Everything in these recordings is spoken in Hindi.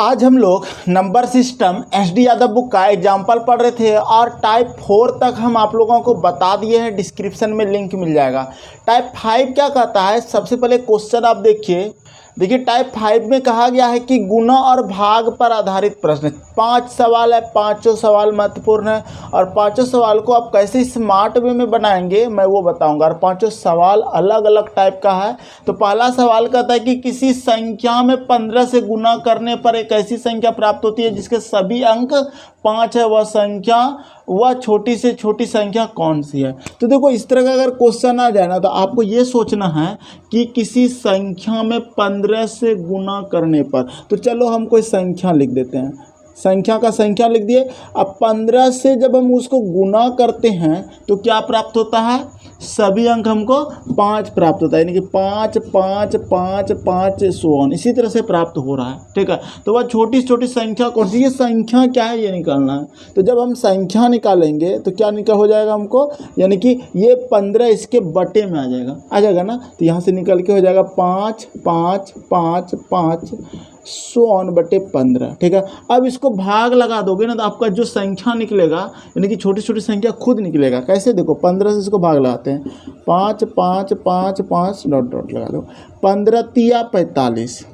आज हम लोग number system SD Yadav book का एग्जाम्पल पढ़ रहे थे और टाइप 4 तक हम आप लोगों को बता दिए हैं। डिस्क्रिप्शन में लिंक मिल जाएगा। टाइप 5 क्या कहता है, सबसे पहले क्वेश्चन आप देखिए टाइप 5 में कहा गया है कि गुणा और भाग पर आधारित प्रश्न। 5 सवाल है, पांचों सवाल महत्वपूर्ण है और पांचों सवाल को आप कैसे स्मार्ट वे में बनाएंगे मैं वो बताऊंगा। और पांचों सवाल अलग अलग टाइप का है। तो पहला सवाल कहता है कि किसी संख्या में 15 से गुना करने पर एक ऐसी संख्या प्राप्त होती है जिसके सभी अंक 5 है, वह छोटी से छोटी संख्या कौन सी है। तो देखो इस तरह का अगर क्वेश्चन आ जाए ना तो आपको ये सोचना है कि किसी संख्या में 15 से गुना करने पर, तो चलो हम कोई संख्या लिख देते हैं। संख्या का संख्या लिख दिए। अब 15 से जब हम उसको गुना करते हैं तो क्या प्राप्त होता है, सभी अंक हमको 5 प्राप्त होता है, यानी कि 5 5 5 5 100 इसी तरह से प्राप्त हो रहा है। ठीक है, तो वह छोटी से छोटी संख्या कौन सी, ये संख्या क्या है ये निकालना है। तो जब हम संख्या निकालेंगे तो क्या निकल हो जाएगा हमको, यानी कि ये 15 इसके बटे में आ जाएगा ना। तो यहाँ से निकल के हो जाएगा 5 5 5 5 100/15। ठीक है, अब इसको भाग लगा दोगे ना तो आपका जो संख्या निकलेगा यानी कि छोटी छोटी संख्या खुद निकलेगा। कैसे, देखो 15 से इसको भाग लगाते हैं, 5 5 5 5 डॉट लगा दो, 15 तिया 45,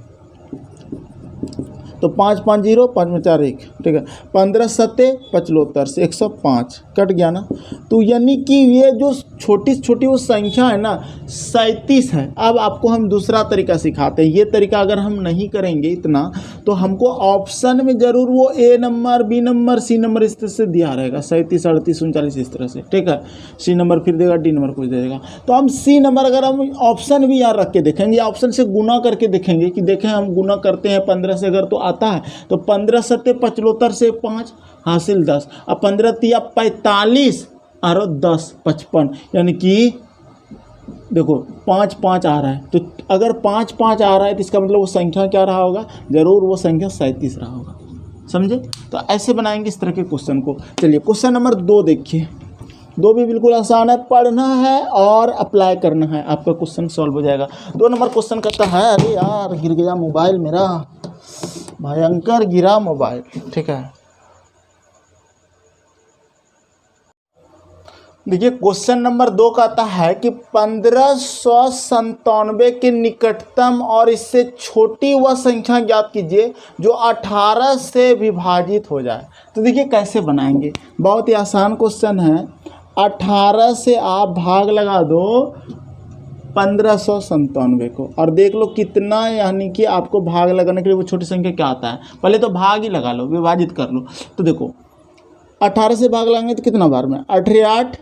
तो 5 5 0 5 में 4 1। ठीक है, 15 सत्ते 75 से 105 कट गया ना। तो यानी कि ये जो छोटी छोटी वो संख्या है ना 37 है। अब आपको हम दूसरा तरीका सिखाते हैं। ये तरीका अगर हम नहीं करेंगे इतना तो हमको ऑप्शन में ज़रूर वो A number, B number, C number इस तरह से दिया रहेगा, 37 38 39 इस तरह से। ठीक है, सी नंबर फिर देगा, डी नंबर कुछ दे देगा। तो हम सी नंबर अगर हम ऑप्शन भी यहाँ रख के देखेंगे, ऑप्शन से गुना करके देखेंगे कि देखें हम गुना करते हैं 15 से अगर तो आता है, तो 15 सत्ते 75 से 5 हासिल 10, अब 15 तिया 45 और 10 55, यानी कि देखो 5 5 आ रहा है। तो अगर 5 5 आ रहा है तो इसका मतलब वो संख्या क्या रहा होगा, जरूर वो संख्या 37 रहा होगा। समझे, तो ऐसे बनाएंगे इस तरह के क्वेश्चन को। चलिए क्वेश्चन नंबर 2 देखिए। 2 भी बिल्कुल आसान है, पढ़ना है और अप्लाई करना है, आपका क्वेश्चन सॉल्व हो जाएगा। 2 नंबर क्वेश्चन कहता है, अरे यार गिर गया मोबाइल मेरा, भयंकर गिरा मोबाइल। ठीक है, देखिए क्वेश्चन नंबर 2 कहता है कि 1597 के निकटतम और इससे छोटी वह संख्या ज्ञात कीजिए जो 18 से विभाजित हो जाए। तो देखिए कैसे बनाएंगे, बहुत ही आसान क्वेश्चन है। 18 से आप भाग लगा दो 1597 को और देख लो कितना, यानी कि आपको भाग लगाने के लिए वो छोटी संख्या क्या आता है। पहले तो भाग ही लगा लो, विभाजित कर लो। तो देखो 18 से भाग लगाएंगे तो कितना बार में, 8 8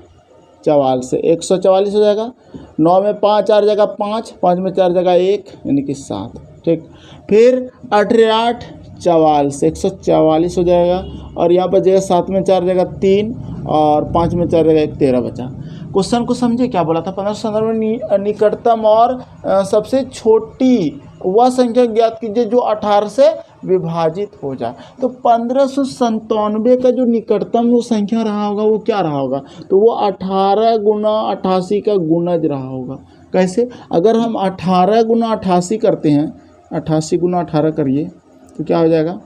44 से 144 हो जाएगा। 9 में 5 4 जगह 5, 5 में 4 जगह 1 यानी कि 7। ठीक, फिर 8 8 44 से 144 हो जाएगा और यहाँ पर जगह 7 में 4 जगह 3 और 5 में 4 जगह 1 13 बचा। क्वेश्चन को समझे क्या बोला था, 1597 में निकटतम और सबसे छोटी वह संख्या ज्ञात कीजिए जो 18 से विभाजित हो जाए। तो 1597 का जो निकटतम वो संख्या रहा होगा वो क्या रहा होगा, तो वो 18 गुना 88 का गुणज रहा होगा। कैसे, अगर हम 18 गुना 88 करते हैं, 88 गुना 18 करिए तो क्या हो जाएगा।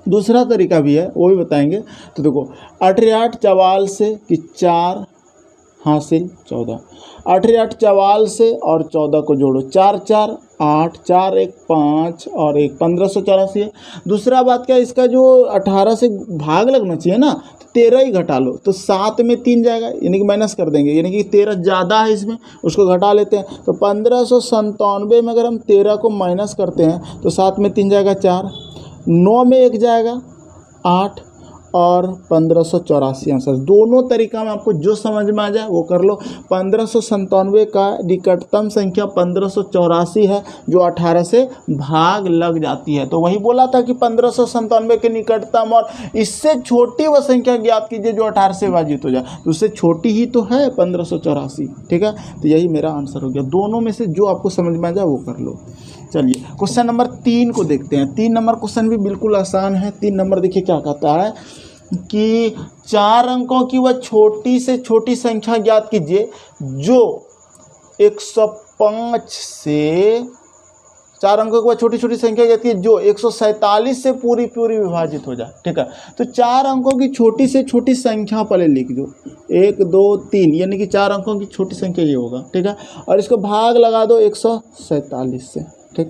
दूसरा तरीका भी है वो भी बताएंगे। तो देखो 8 8 44 से कि 4 हासिल 14, 8 8 44 से और 14 को जोड़ो, 4 4 8 4 1 5 और 1 1584 है। दूसरा बात क्या, इसका जो 18 से भाग लगना चाहिए ना, तो 13 ही घटा लो, तो 7 में 3 जाएगा यानी कि माइनस कर देंगे, यानी कि 13 ज़्यादा है इसमें, उसको घटा लेते हैं। तो 1597 में अगर हम 13 को माइनस करते हैं तो 7 में 3 जाएगा 4, 9 में 1 जाएगा 8 और 1584 आंसर। दोनों तरीका में आपको जो समझ में आ जाए वो कर लो। 1597 का निकटतम संख्या 1584 है जो 18 से भाग लग जाती है। तो वही बोला था कि 1597 के निकटतम और इससे छोटी वह संख्या ज्ञात कीजिए जो 18 से विभाजित हो जाए। तो उससे छोटी ही तो है 1584। ठीक है, तो यही मेरा आंसर हो गया। दोनों में से जो आपको समझ में आ जाए वो कर लो। चलिए क्वेश्चन नंबर 3 को देखते हैं। 3 नंबर क्वेश्चन भी बिल्कुल आसान है। 3 नंबर देखिए क्या कहता है कि 4 अंकों की वह छोटी से छोटी संख्या ज्ञात कीजिए जो 105 से 4 अंकों के बाद छोटी छोटी संख्या कहती है जो 147 से पूरी पूरी विभाजित हो जाए, ठीक है। तो 4 अंकों की छोटी से छोटी संख्या पहले लिख दो, 1 2 3, यानी कि 4 अंकों की छोटी संख्या ये होगा, ठीक है। और इसको भाग लगा दो 147 से, ठीक।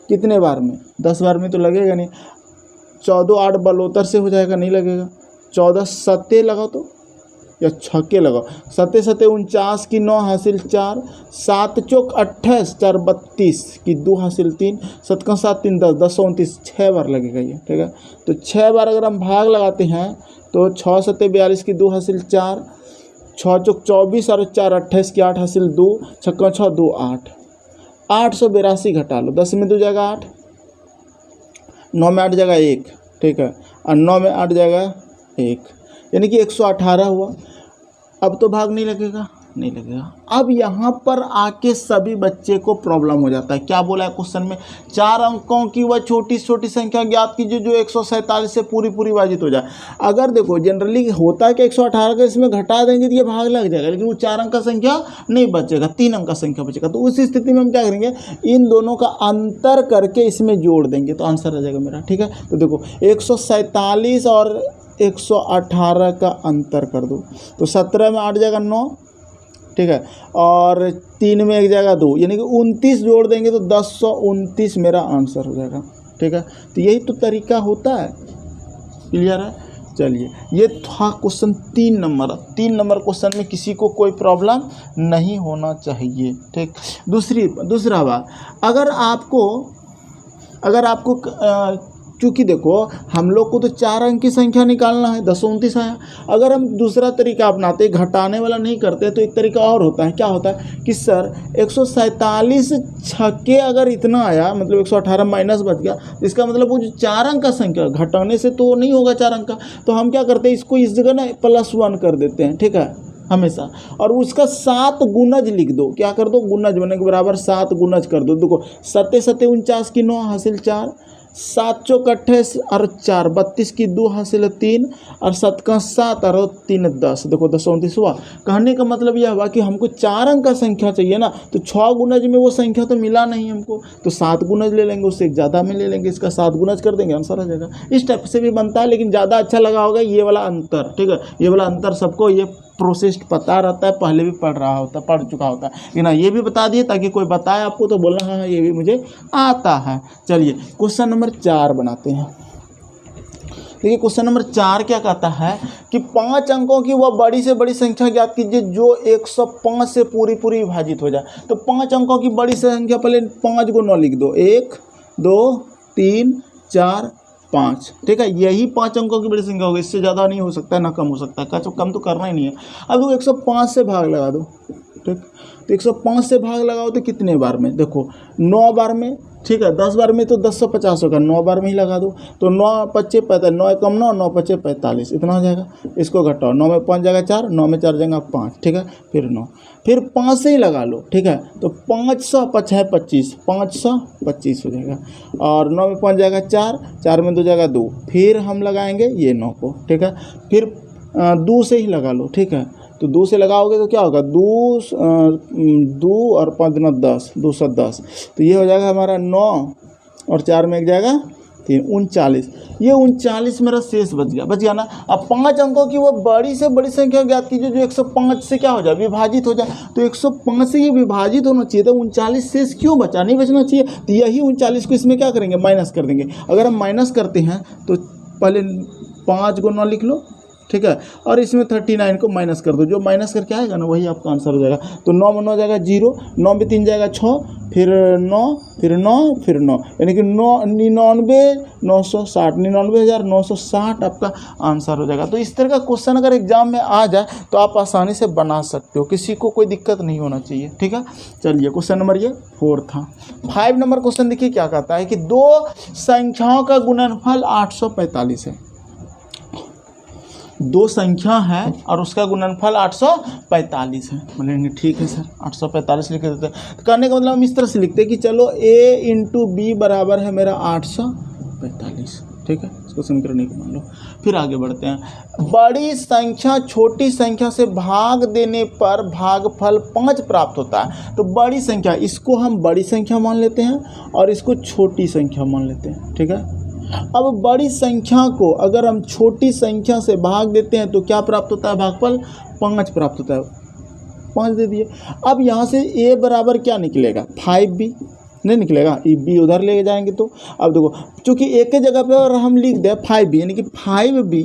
कितने बार में? 10 बार में तो लगेगा नहीं। 14 8 बलोतर से हो जाएगा, नहीं लगेगा। 14 सत्ते लगाओ तो, या छक्के लगाओ, 7 7 49 की 9 हासिल 4, 7 चौक 28, 4 32 की 2 हासिल 3, 7 का 7 3 10, 10 29, 6 बार लगेगा ये, ठीक है। तो 6 बार अगर हम भाग लगाते हैं तो 6 7 42 की 2 हासिल 4, 6 चौक 24 और 4 28 की 8 हासिल 2, 6 6 2 8, 882 घटा लो, 10 में 2 जाएगा 8, 9 में 8 जाएगा 1, ठीक है, और 9 में 8 जाएगा 1, यानी कि 118 हुआ। अब तो भाग नहीं लगेगा, नहीं लगेगा। अब यहाँ पर आके सभी बच्चे को प्रॉब्लम हो जाता है। क्या बोला है क्वेश्चन में? 4 अंकों की वह छोटी छोटी संख्या ज्ञात कीजिए जो 147 से पूरी पूरी विभाजित हो जाए। अगर देखो जनरली होता है कि 118 का इसमें घटा देंगे तो ये भाग लग जाएगा, लेकिन वो 4 अंक का संख्या नहीं बचेगा, 3 अंक का संख्या बचेगा। तो उस स्थिति में हम क्या करेंगे, इन दोनों का अंतर करके इसमें जोड़ देंगे, तो आंसर आ जाएगा मेरा, ठीक है। तो देखो 147 और 118 का अंतर कर दो, तो 17 में 8 जाएगा 9, ठीक है, और 3 में 1 जाएगा 2, यानी कि 29 जोड़ देंगे तो 1029 मेरा आंसर हो जाएगा, ठीक है। तो यही तो तरीका होता है, क्लियर है। चलिए, ये था क्वेश्चन 3 नंबर। 3 नंबर क्वेश्चन में किसी को कोई प्रॉब्लम नहीं होना चाहिए, ठीक। दूसरा बात, अगर आपको चूँकि देखो हम लोग को तो 4 अंक की संख्या निकालना है, 1029 आया। अगर हम दूसरा तरीका अपनाते, घटाने वाला नहीं करते, तो एक तरीका और होता है। क्या होता है कि सर 147 छक्के अगर इतना आया, मतलब 118 माइनस बच गया, इसका मतलब वो जो 4 अंक का संख्या घटाने से तो नहीं होगा 4 अंक का, तो हम क्या करते हैं, इसको इस जगह ना +1 कर देते हैं, ठीक है, हमेशा। और उसका 7 गुणज लिख दो। क्या कर दो, गुणज बने के बराबर 7 गुणज कर दो। देखो 7 7 49 की 9 हासिल 4, 7 चौक 28 और 4 32 की 2 हासिल 3, और 7 का 7 और 3 10, देखो 1029 हुआ। कहने का मतलब यह हुआ कि हमको 4 अंक का संख्या चाहिए ना, तो 6 गुणज में वो संख्या तो मिला नहीं हमको, तो 7 गुणज ले लेंगे, उससे एक ज़्यादा में ले लेंगे, इसका 7 गुणज कर देंगे, आंसर आ जाएगा। इस टाइप से भी बनता है, लेकिन ज़्यादा अच्छा लगा होगा ये वाला अंतर, ठीक है। ये वाला अंतर सबको ये प्रोसेस पता रहता है, पहले भी पढ़ चुका होता है, लेकिन ये भी बता दिए ताकि कोई बताए आपको तो बोलना हाँ ये भी मुझे आता है। चलिए क्वेश्चन नंबर 4 बनाते हैं। देखिए क्वेश्चन नंबर 4 क्या कहता है कि 5 अंकों की वह बड़ी से बड़ी संख्या ज्ञात कीजिए जो 105 से पूरी पूरी विभाजित हो जाए। तो 5 अंकों की बड़ी संख्या, पहले 5 को 9 लिख दो, 1 2 3 4 5, ठीक है। यही 5 अंकों की बड़ी संख्या होगी, इससे ज़्यादा नहीं हो सकता है, ना कम हो सकता है, कम तो करना ही नहीं है। अब वो 105 से भाग लगा दो, ठीक। तो 105 से भाग लगाओ तो कितने बार में, देखो 9 बार में, ठीक है। 10 बार में तो 1050 होगा, 9 बार में ही लगा दो, तो 9 5 45, 9 कम 9, 9 5 45, इतना हो जाएगा। इसको घटाओ, 9 में 5 जाएगा 4, 9 में 4 जाएगा 5, ठीक है, फिर 9, फिर 5 से ही लगा लो, ठीक है। तो 500 5 है 25, 525 हो जाएगा, और 9 में 5 जाएगा 4, 4 में 2 जाएगा 2, फिर हम लगाएंगे ये 9 को, ठीक है। फिर 2 से ही लगा लो, ठीक है। तो 2 से लगाओगे तो क्या होगा, 2 और 5 9 10, 210, तो ये हो जाएगा हमारा 9, और 4 में 1 जाएगा 3, 39। ये 39 मेरा शेष बच गया ना। अब 5 अंकों की वो बड़ी से बड़ी संख्या ज्ञात कीजिए जो 105 से क्या हो जाए, विभाजित हो जाए। तो 105 से ये विभाजित होना चाहिए, तो 39 शेष क्यों बचा, नहीं बचना चाहिए। तो यही 39 को इसमें क्या करेंगे, माइनस कर देंगे। अगर हम माइनस करते हैं तो पहले 5 को 9 लिख लो, ठीक है, और इसमें 39 को माइनस कर दो, जो माइनस करके आएगा ना वही आपका आंसर हो जाएगा। तो 9 में 9 जाएगा 0, 9 में 3 जाएगा 6, फिर 9, फिर 9, फिर 9, यानी कि 99,960 आपका आंसर हो जाएगा। तो इस तरह का क्वेश्चन अगर एग्जाम में आ जाए तो आप आसानी से बना सकते हो, किसी को कोई दिक्कत नहीं होना चाहिए, ठीक है। चलिए क्वेश्चन नंबर ये 4 था। 5 नंबर क्वेश्चन देखिए क्या कहता है कि 2 संख्याओं का गुणनफल 845 है। 2 संख्या है और उसका गुणनफल 845 है। बोलेंगे ठीक है सर 845 लिख देते हैं। तो कहने का मतलब हम इस तरह से लिखते हैं कि चलो a × b बराबर है मेरा 800, 45। ठीक है, इसको समीकरण 1 मान लो। फिर आगे बढ़ते हैं। बड़ी संख्या छोटी संख्या से भाग देने पर भागफल 5 प्राप्त होता है। तो बड़ी संख्या, इसको हम बड़ी संख्या मान लेते हैं और इसको छोटी संख्या मान लेते हैं। ठीक है, अब बड़ी संख्या को अगर हम छोटी संख्या से भाग देते हैं तो क्या प्राप्त होता है? भागफल 5 प्राप्त होता है। 5 दे दिए। अब यहाँ से a बराबर क्या निकलेगा? 5b नहीं निकलेगा, b उधर ले जाएंगे तो अब देखो, चूँकि एक ही जगह पे और हम लिख दें 5b, यानी कि 5b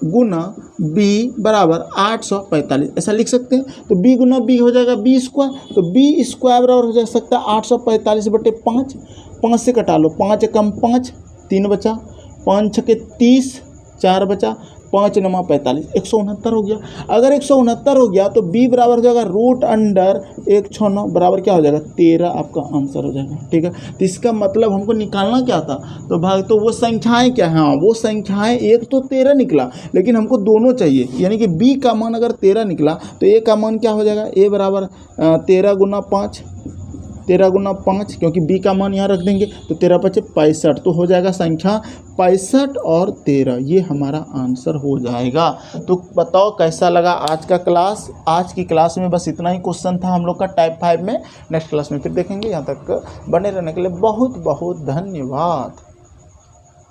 गुना b बराबर 845, ऐसा लिख सकते हैं। तो b गुना b हो जाएगा b स्क्वायर, तो b स्क्वायर बराबर हो जा सकता है 845/5। 5 से कटा लो, 5 कम 5, 3 बचा, 5 छके 30, 4 बचा, 5 9 45, 169 हो गया। अगर 169 हो गया तो b बराबर हो जाएगा √169 बराबर क्या हो जाएगा? 13 आपका आंसर हो जाएगा। ठीक है, तो इसका मतलब हमको निकालना क्या था? तो भाग, तो वो संख्याएं क्या है? हाँ, वो संख्याएं, एक तो 13 निकला, लेकिन हमको दोनों चाहिए, यानी कि b का मान अगर 13 निकला तो a का मान क्या हो जाएगा? a बराबर 13 गुना 5, 13 गुना 5, क्योंकि b का मान यहाँ रख देंगे तो 13 × 5 = 65, तो हो जाएगा संख्या 65 और 13, ये हमारा आंसर हो जाएगा। तो बताओ कैसा लगा आज का क्लास? आज की क्लास में बस इतना ही क्वेश्चन था हम लोग का टाइप 5 में। नेक्स्ट क्लास में फिर देखेंगे। यहाँ तक बने रहने के लिए बहुत बहुत धन्यवाद।